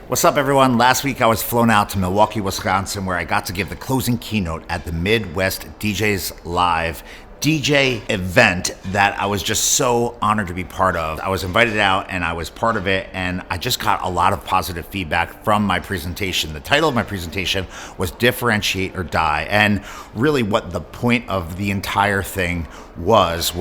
What's up, everyone? Last week I was flown out to Milwaukee, Wisconsin, where I got to give the closing keynote at the Midwest DJs Live DJ event that I was just so honored to be part of. I was invited out and I was part of it, and I just got a lot of positive feedback from my presentation. The title of my presentation was Differentiate or Die, and really what the point of the entire thing was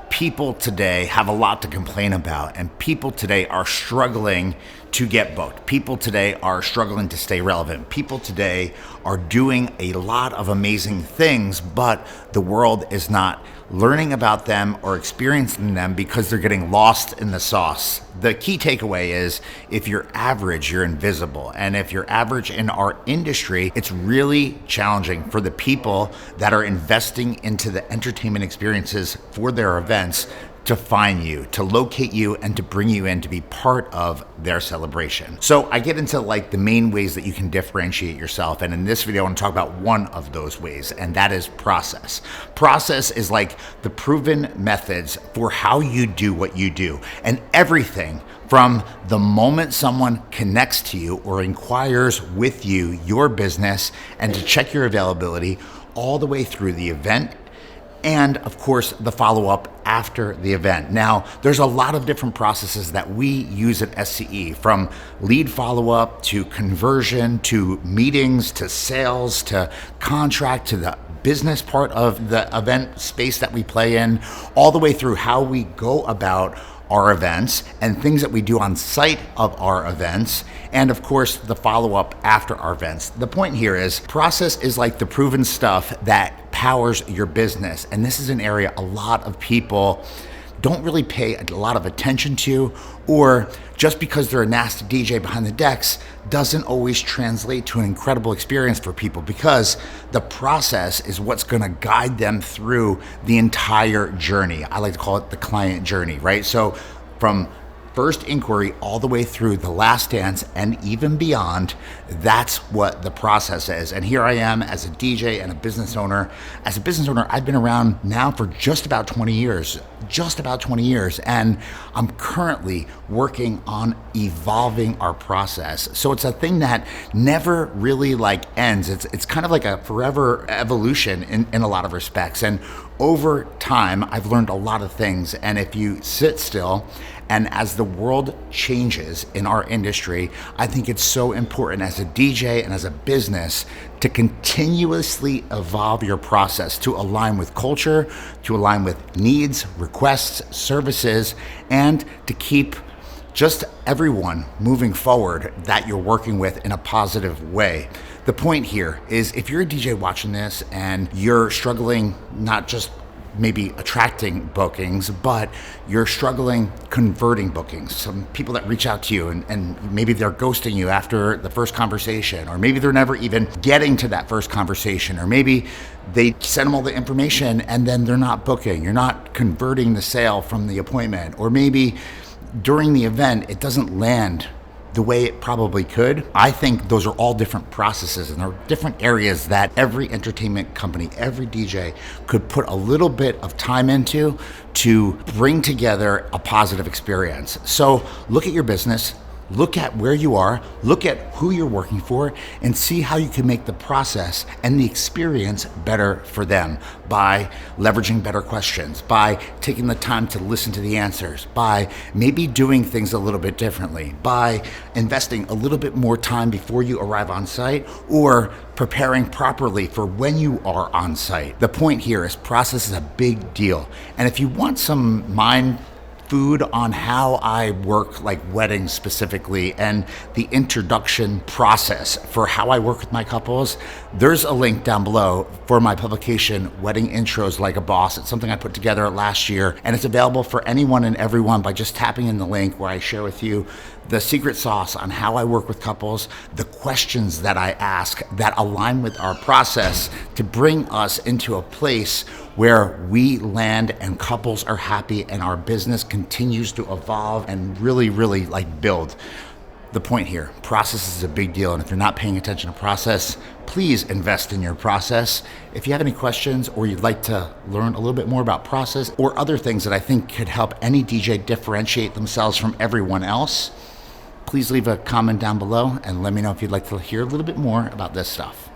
people today have a lot to complain about, and people today are struggling to get booked. People today are struggling to stay relevant. People today are doing a lot of amazing things, but the world is not learning about them or experiencing them because they're getting lost in the sauce. The key takeaway is if you're average, you're invisible. And if you're average in our industry, it's really challenging for the people that are investing into the entertainment experiences for their events to find you, to locate you, and to bring you in to be part of their celebration. So I get into the main ways that you can differentiate yourself. And in this video, I want to talk about one of those ways, and that is process. Process is like the proven methods for how you do what you do. And everything from the moment someone connects to you or inquires with you, your business, and to check your availability, all the way through the event, and of course, the follow-up after the event. Now, there's a lot of different processes that we use at SCE, from lead follow-up to conversion to meetings to sales to contract to the business part of the event space that we play in, all the way through how we go about our events and things that we do on site of our events, and of course the follow-up after our events. The point here is process is like the proven stuff that powers your business, and this is an area a lot of people don't really pay a lot of attention to, or just because they're a nasty DJ behind the decks doesn't always translate to an incredible experience for people, because the process is what's going to guide them through the entire journey. I like to call it the client journey, right? So from first inquiry all the way through the last dance and even beyond, that's what the process is. And here I am as a DJ and a business owner. As a business owner, I've been around now for just about 20 years, and I'm currently working on evolving our process. So it's a thing that never really ends. It's kind of like a forever evolution in a lot of respects. And over time, I've learned a lot of things. And if you sit still, and as the world changes in our industry, I think it's so important as a DJ and as a business to continuously evolve your process to align with culture, to align with needs, requests, services, and to keep just everyone moving forward that you're working with in a positive way. The point here is if you're a DJ watching this and you're struggling not just maybe attracting bookings, but you're struggling converting bookings. Some people that reach out to you and maybe they're ghosting you after the first conversation, or maybe they're never even getting to that first conversation, or maybe they send them all the information and then they're not booking. You're not converting the sale from the appointment, or maybe during the event it doesn't land the way it probably could. I think those are all different processes, and there are different areas that every entertainment company, every DJ could put a little bit of time into to bring together a positive experience. So look at your business, look at where you are, look at who you're working for, and see how you can make the process and the experience better for them by leveraging better questions, by taking the time to listen to the answers, by maybe doing things a little bit differently, by investing a little bit more time before you arrive on site, or preparing properly for when you are on site. The point here is process is a big deal. And if you want some mind food on how I work weddings specifically and the introduction process for how I work with my couples, there's a link down below for my publication, Wedding Intros Like a Boss. It's something I put together last year, and it's available for anyone and everyone by just tapping in the link, where I share with you the secret sauce on how I work with couples, the questions that I ask that align with our process to bring us into a place where we land and couples are happy and our business continues to evolve and really build. The point here, process is a big deal, and if you're not paying attention to process, please invest in your process. If you have any questions or you'd like to learn a little bit more about process or other things that I think could help any DJ differentiate themselves from everyone else, please leave a comment down below and let me know if you'd like to hear a little bit more about this stuff.